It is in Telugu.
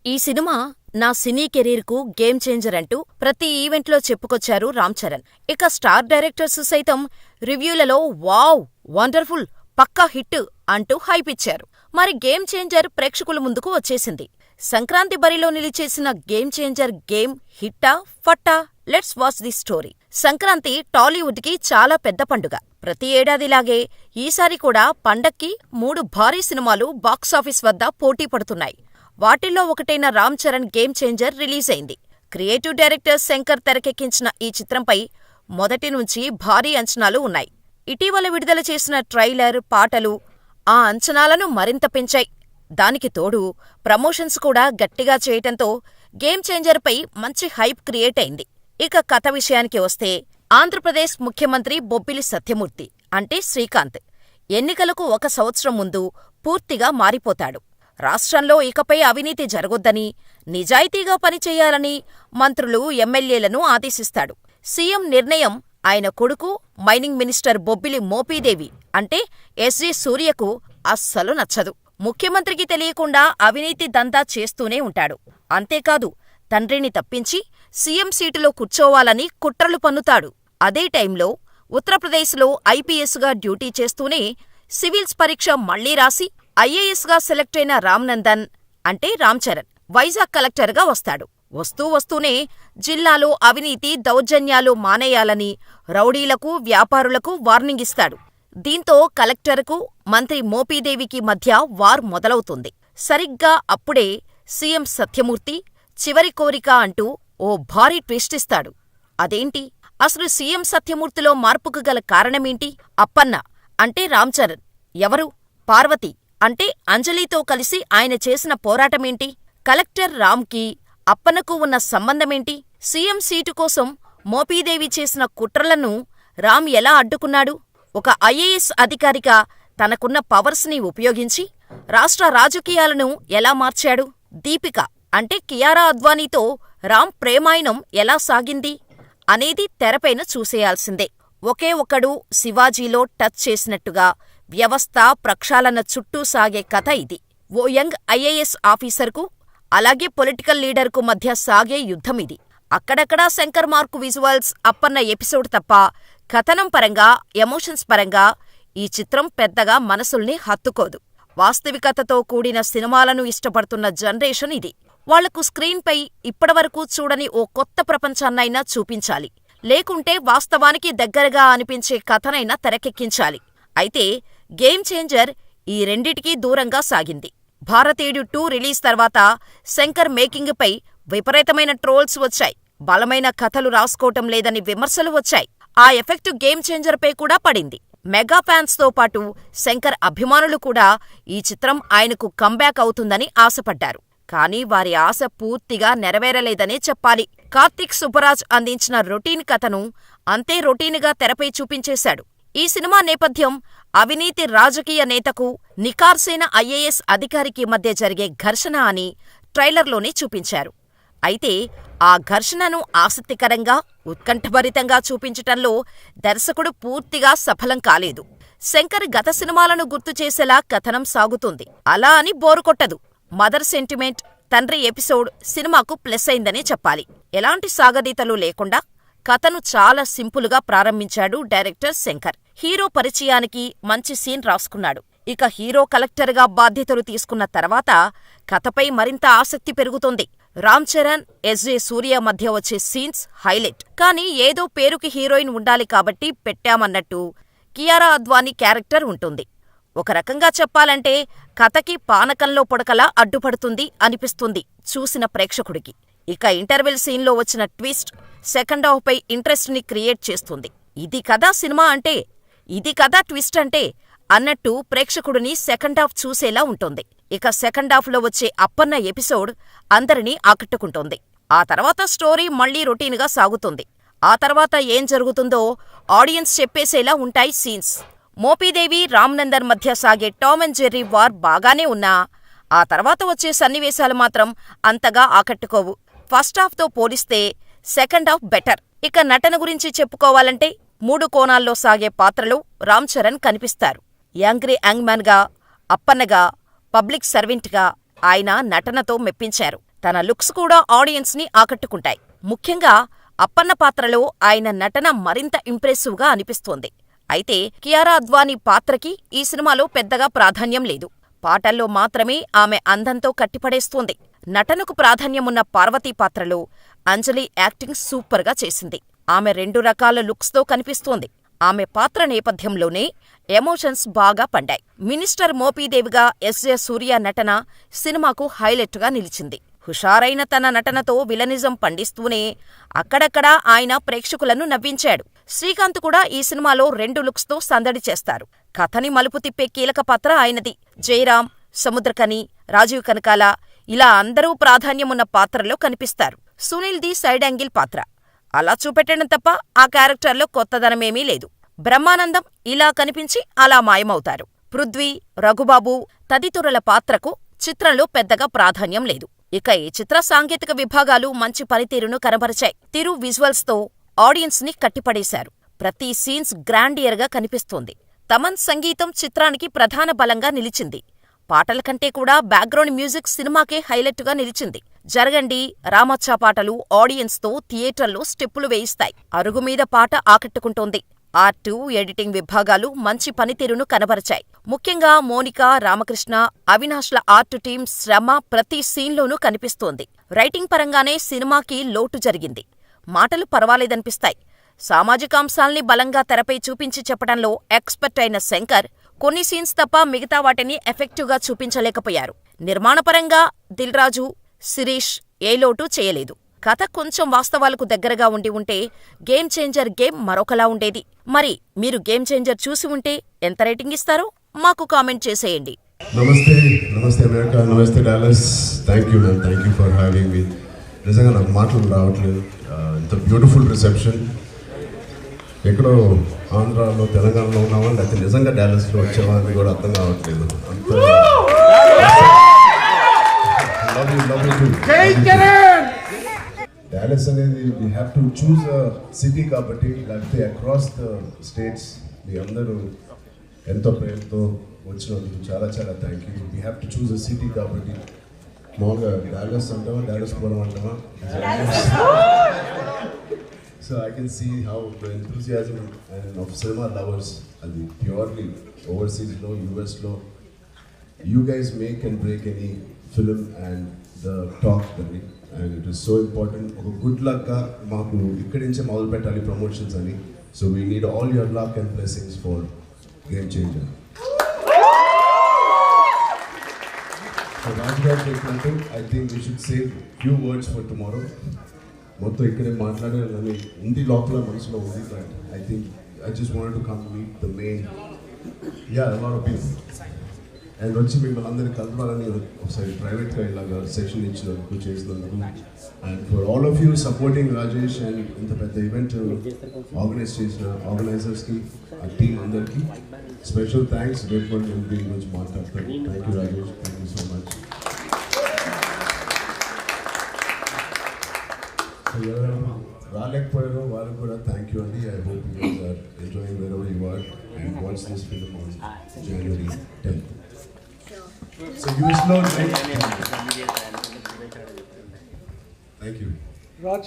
ఈ సినిమా నా సినీ కెరీర్కు గేమ్ చేంజర్ అంటూ ప్రతి ఈవెంట్లో చెప్పుకొచ్చారు రామ్ చరణ్. ఇక స్టార్ డైరెక్టర్స్ సైతం రివ్యూలలో వావ్, వండర్ఫుల్, పక్కా హిట్ అంటూ హైప్ ఇచ్చారు. మరి గేమ్ చేంజర్ ప్రేక్షకుల ముందుకు వచ్చేసింది. సంక్రాంతి బరిలో నిలిచేసిన గేమ్ చేంజర్ గేమ్ హిట్టా ఫట్టా? Let's watch the story. Sankranti Tollywood కి చాలా పెద్ద పండుగ. ప్రతి ఏడాదిలాగే ఈసారి కూడా పండక్కి 3 భారీ సినిమాలు బాక్సాఫీస్ వద్ద పోటీ పడుతున్నాయి. వాటిల్లో ఒకటైన Ram Charan game changer release అయింది. క్రియేటివ్ డైరెక్టర్ శంకర్ తెరకెక్కించిన ఈ చిత్రంపై మొదటి నుంచి భారీ అంచనాలు ఉన్నాయి. ఇటీవల విడుదల చేసిన ట్రైలర్, పాటలు ఆ అంచనాలను మరింత పెంచాయి. దానికి తోడు ప్రమోషన్స్ కూడా గట్టిగా చేయటంతో గేమ్ చేంజర్పై మంచి హైప్ క్రియేట్ అయింది. ఇక కథ విషయానికి వస్తే, ఆంధ్రప్రదేశ్ ముఖ్యమంత్రి బొబ్బిలి సత్యమూర్తి అంటే శ్రీకాంత్ ఎన్నికలకు 1 సంవత్సరం ముందు పూర్తిగా మారిపోతాడు. రాష్ట్రంలో ఇకపై అవినీతి జరగొద్దని, నిజాయితీగా పనిచేయాలని మంత్రులు, ఎమ్మెల్యేలను ఆదేశిస్తాడు. సీఎం నిర్ణయం ఆయన కొడుకు మైనింగ్ మినిస్టర్ బొబ్బిలి మోపీదేవి అంటే ఎస్జి సూర్యకు అస్సలు నచ్చదు. ముఖ్యమంత్రికి తెలియకుండా అవినీతి దందా చేస్తూనే ఉంటాడు. అంతేకాదు, తండ్రిని తప్పించి సీఎం సీటులో కూర్చోవాలని కుట్రలు పన్నుతాడు. అదే టైంలో ఉత్తరప్రదేశ్లో ఐపీఎస్గా డ్యూటీ చేస్తూనే సివిల్స్ పరీక్ష మళ్లీ రాసి ఐఏఎస్గా సెలెక్ట్ అయిన రామ్నందన్ అంటే రామ్ చరణ్ వైజాగ్ కలెక్టర్గా వస్తాడు. వస్తూనే జిల్లాలో అవినీతి, దౌర్జన్యాలు మానేయాలని రౌడీలకు, వ్యాపారులకు వార్నింగ్ ఇస్తాడు. దీంతో కలెక్టర్కు, మంత్రి మోపీదేవికి మధ్య వార్ మొదలవుతుంది. సరిగ్గా అప్పుడే సీఎం సత్యమూర్తి చివరి కోరిక అంటూ ఓ భారీ ట్విస్ట్ ఇస్తాడు. అదేంటి? అసలు సీఎం సత్యమూర్తిలో మార్పుకు గల కారణమేంటి? అప్పన్న అంటే రామ్ చరణ్ ఎవరు? పార్వతి అంటే అంజలితో కలిసి ఆయన చేసిన పోరాటమేంటి? కలెక్టర్ రామ్కి అప్పన్నకు ఉన్న సంబంధమేంటి? సీఎం సీటు కోసం మోపీదేవి చేసిన కుట్రలను రామ్ ఎలా అడ్డుకున్నాడు? ఒక ఐఏఎస్ అధికారిగా తనకున్న పవర్స్ని ఉపయోగించి రాష్ట్ర రాజకీయాలను ఎలా మార్చాడు? దీపిక అంటే కియారా అద్వానీతో రామ్ ప్రేమాయణం ఎలా సాగింది అనేది తెరపైన చూసేయాల్సిందే. ఒకే ఒక్కడు శివాజీలో టచ్ చేసినట్టుగా వ్యవస్థ, ప్రక్షాళన చుట్టూ సాగే కథ ఇది. ఓ యంగ్ ఐఏఎస్ ఆఫీసర్కు, అలాగే పొలిటికల్ లీడర్కు మధ్య సాగే యుద్ధమిది. అక్కడక్కడా Shankar mark visuals, Appanna episode తప్ప కథనం పరంగా, ఎమోషన్స్ పరంగా ఈ చిత్రం పెద్దగా మనసుల్ని హత్తుకోదు. వాస్తవికతతో కూడిన సినిమాలను ఇష్టపడుతున్న జనరేషన్ ఇది. వాళ్లకు స్క్రీన్పై ఇప్పటివరకు చూడని ఓ కొత్త ప్రపంచాన్నైనా చూపించాలి. లేకుంటే వాస్తవానికి దగ్గరగా అనిపించే కథనైనా తెరకెక్కించాలి. అయితే గేమ్ చేంజర్ ఈ రెండిటికీ దూరంగా సాగింది. భారతీయుడు 2 రిలీజ్ తర్వాత శంకర్ మేకింగ్పై విపరీతమైన ట్రోల్స్ వచ్చాయి. బలమైన కథలు రాసుకోవటం లేదని విమర్శలు వచ్చాయి. ఆ ఎఫెక్ట్ గేమ్ చేంజర్పై కూడా పడింది. మెగా ఫ్యాన్స్తో పాటు శంకర్ అభిమానులు కూడా ఈ చిత్రం ఆయనకు కంబ్యాక్ అవుతుందని ఆశపడ్డారు. కానీ వారి ఆశ పూర్తిగా నెరవేరలేదనే చెప్పాలి. కార్తీక్ సుబ్బరాజ్ అందించిన రొటీన్ కథను అంతే రొటీన్గా తెరపై చూపించేశాడు. ఈ సినిమా నేపథ్యం అవినీతి రాజకీయ నేతకు, నిఖార్సైన ఐఏఎస్ అధికారికి మధ్య జరిగే ఘర్షణ అని ట్రైలర్లోనే చూపించారు. అయితే ఆ ఘర్షణను ఆసక్తికరంగా, ఉత్కంఠభరితంగా చూపించటంలో దర్శకుడు పూర్తిగా సఫలం కాలేదు. శంకర్ గత సినిమాలను గుర్తు చేసేలా కథనం సాగుతుంది. అలా అని బోరు కొట్టదు. మదర్ సెంటిమెంట్, తండ్రి ఎపిసోడ్ సినిమాకు ప్లస్ అయిందనే చెప్పాలి. ఎలాంటి సాగదీతలు లేకుండా కథను చాలా సింపుల్గా ప్రారంభించాడు డైరెక్టర్ శంకర్. హీరో పరిచయానికి మంచి సీన్ రాసుకున్నాడు. ఇక హీరో కలెక్టర్గా బాధ్యతలు తీసుకున్న తర్వాత కథపై మరింత ఆసక్తి పెరుగుతోంది. రామ్ చరణ్, ఎస్జే సూర్య మధ్య వచ్చే సీన్స్ హైలైట్. కానీ ఏదో పేరుకి హీరోయిన్ ఉండాలి కాబట్టి పెట్టామన్నట్టు కియారా అద్వానీ క్యారెక్టర్ ఉంటుంది. ఒక రకంగా చెప్పాలంటే కథకి పానకంలో పొడకలా అడ్డుపడుతుంది అనిపిస్తుంది చూసిన ప్రేక్షకుడికి. ఇక ఇంటర్వెల్ సీన్లో వచ్చిన ట్విస్ట్ సెకండ్ హాఫ్ పై ఇంట్రెస్ట్ ని క్రియేట్ చేస్తుంది. ఇది కదా సినిమా అంటే, ఇది కదా ట్విస్ట్ అంటే అన్నట్టు ప్రేక్షకుడిని సెకండ్ హాఫ్ చూసేలా ఉంటుంది. ఇక సెకండ్ హాఫ్ లో వచ్చే అప్పన్న ఎపిసోడ్ అందరినీ ఆకట్టుకుంటోంది. ఆ తర్వాత స్టోరీ మళ్లీ రొటీన్గా సాగుతుంది. ఆ తర్వాత ఏం జరుగుతుందో ఆడియన్స్ చెప్పేసేలా ఉంటాయి సీన్స్. మోపీదేవి, రామ్నందన్ మధ్య సాగే టామ్ అండ్ జెర్రీ వార్ బాగానే ఉన్నా ఆ తర్వాత వచ్చే సన్నివేశాలు మాత్రం అంతగా ఆకట్టుకోవు. ఫస్ట్ హాఫ్తో పోలిస్తే సెకండ్ హాఫ్ బెటర్. ఇక నటన గురించి చెప్పుకోవాలంటే 3 కోణాల్లో సాగే పాత్రలో రామ్ చరణ్ కనిపిస్తారు. యంగ్ మ్యాన్గా, అప్పన్నగా, పబ్లిక్ సర్వెంట్గా ఆయన నటనతో మెప్పించారు. తన లుక్స్ కూడా ఆడియన్స్ ని ఆకట్టుకుంటాయి. ముఖ్యంగా అప్పన్న పాత్రలో ఆయన నటన మరింత ఇంప్రెసివ్గా అనిపిస్తోంది. అయితే కియారా అద్వానీ పాత్రకి ఈ సినిమాలో పెద్దగా ప్రాధాన్యం లేదు. పాటల్లో మాత్రమే ఆమె అందంతో కట్టిపడేస్తోంది. నటనకు ప్రాధాన్యమున్న పార్వతీ పాత్రలో అంజలి యాక్టింగ్ సూపర్గా చేసింది. ఆమె 2 రకాల లుక్స్తో కనిపిస్తోంది. ఆమె పాత్ర నేపథ్యంలోనే ఎమోషన్స్ బాగా పండాయి. మినిస్టర్ మోపీదేవిగా ఎస్.జె. సూర్య నటన సినిమాకు హైలైట్గా నిలిచింది. హుషారైన తన నటనతో విలనిజం పండిస్తూనే అక్కడక్కడా ఆయన ప్రేక్షకులను నవ్వించాడు. శ్రీకాంత్ కూడా ఈ సినిమాలో 2 లుక్స్తో సందడి చేస్తారు. కథని మలుపు తిప్పే కీలక పాత్ర ఆయనది. జయరాం, సముద్రకని, రాజీవ్ కనకాల ఇలా అందరూ ప్రాధాన్యమున్న పాత్రలో కనిపిస్తారు. సునీల్ది సైడ్ యాంగిల్ పాత్ర. అలా చూపెట్టడం తప్ప ఆ క్యారెక్టర్లో కొత్తదనమేమీ లేదు. బ్రహ్మానందం ఇలా కనిపించి అలా మాయమవుతారు. పృథ్వీ, రఘుబాబు తదితరుల పాత్రకు చిత్రంలో పెద్దగా ప్రాధాన్యం లేదు. ఇక ఈ చిత్ర సాంకేతిక విభాగాలు మంచి పనితీరును కనబరిచాయి. తిరు విజువల్స్తో ఆడియన్స్ ని కట్టిపడేశారు. ప్రతి సీన్స్ గ్రాండియర్గా కనిపిస్తోంది. తమన్ సంగీతం చిత్రానికి ప్రధాన బలంగా నిలిచింది. పాటల కంటే కూడా బ్యాక్గ్రౌండ్ మ్యూజిక్ సినిమాకే హైలైట్గా నిలిచింది. జరగండి, రామచ్చా పాటలు ఆడియన్స్తో థియేటర్లో స్టెప్పులు వేయిస్తాయి. అరుగుమీద పాట ఆకట్టుకుంటోంది. ఆర్టు, ఎడిటింగ్ విభాగాలు మంచి పనితీరును కనబరిచాయి. ముఖ్యంగా మోనిక, రామకృష్ణ, అవినాష్ల ఆర్ట్ టీం శ్రమ ప్రతి సీన్లోనూ కనిపిస్తోంది. రైటింగ్ పరంగానే సినిమాకి లోటు జరిగింది. మాటలు పర్వాలేదనిపిస్తాయి. సామాజికాంశాల్ని బలంగా తెరపై చూపించి చెప్పడంలో ఎక్స్పర్ట్ అయిన శంకర్ కొన్ని సీన్స్ తప్ప మిగతా వాటిని ఎఫెక్టివ్గా చూపించలేకపోయారు. నిర్మాణపరంగా దిల్ రాజు, శిరీష్ ఏ లోటు చేయలేదు. కథ కొంచెం వాస్తవాలకు దగ్గరగా ఉండి ఉంటే గేమ్ చేంజర్ గేమ్ మరొకలా ఉండేది. మరి మీరు గేమ్ చేంజర్ చూసి ఉంటే ఎంత రేటింగ్ ఇస్తారో మాకు కామెంట్ చేసేయండి. నమస్తే అమెరికా, నమస్తే Dallas. Thank you ma'am, thank you for having me. నిజంగా నాకు మాటలు రావట్లేదు. ఇంత బ్యూటిఫుల్ రిసెప్షన్. ఎక్కడో ఆంధ్రాలో, తెలంగాణలో ఉన్నామా లేకపోతే నిజంగా డాలస్లో వచ్చామా అని కూడా అర్థం కావట్లేదు. డాలస్ అనేది we have to choose a city కాబట్టి, లేకపోతే అక్రాస్ ద స్టేట్స్ మీ అందరూ ఎంతో ప్రేమతో వచ్చినందుకు చాలా చాలా thank you. We have to choose a city కాబట్టి మామూలుగా డాలస్ అంటామా, డాలస్ పోవడం అంటామా. So I can see how the enthusiasm and of cinema lovers and the purely overseas law, US law, you guys make and break any film and the talk really, and it is so important. Good luck ga maaku ikkadi nunche modulu pettali promotions ani, so we need all your luck and blessings for Game Changer. So Rajgaru చెప్పినట్టు I think we should save few words for tomorrow. మొత్తం ఇక్కడే మాట్లాడాలని ఉంది, లోపల మనసులో ఉంది. But I think I just wanted to come meet the main lot of people and వచ్చి మిమ్మల్ని అందరినీ కలపాలని ఒకసారి ప్రైవేట్గా ఇలాగా సెషన్ ఇచ్చినందుకు చేసినందుకు, and for all of you supporting Rajesh and ఇంత పెద్ద ఈవెంట్ ఆర్గనైజ్ చేసిన ఆర్గనైజర్స్కి, ఆ టీం అందరికీ స్పెషల్ థ్యాంక్స్. రేపు దీని గురించి మాట్లాడతాను. Thank you Rajesh, thank you so much. ఎవరైనా రాలేకపోయారో వాళ్ళకి కూడా థ్యాంక్ యూ అండి. I hope you guys are enjoying wherever you are and watch this film on January 10th. So US లో థ్యాంక్ యూ. Raj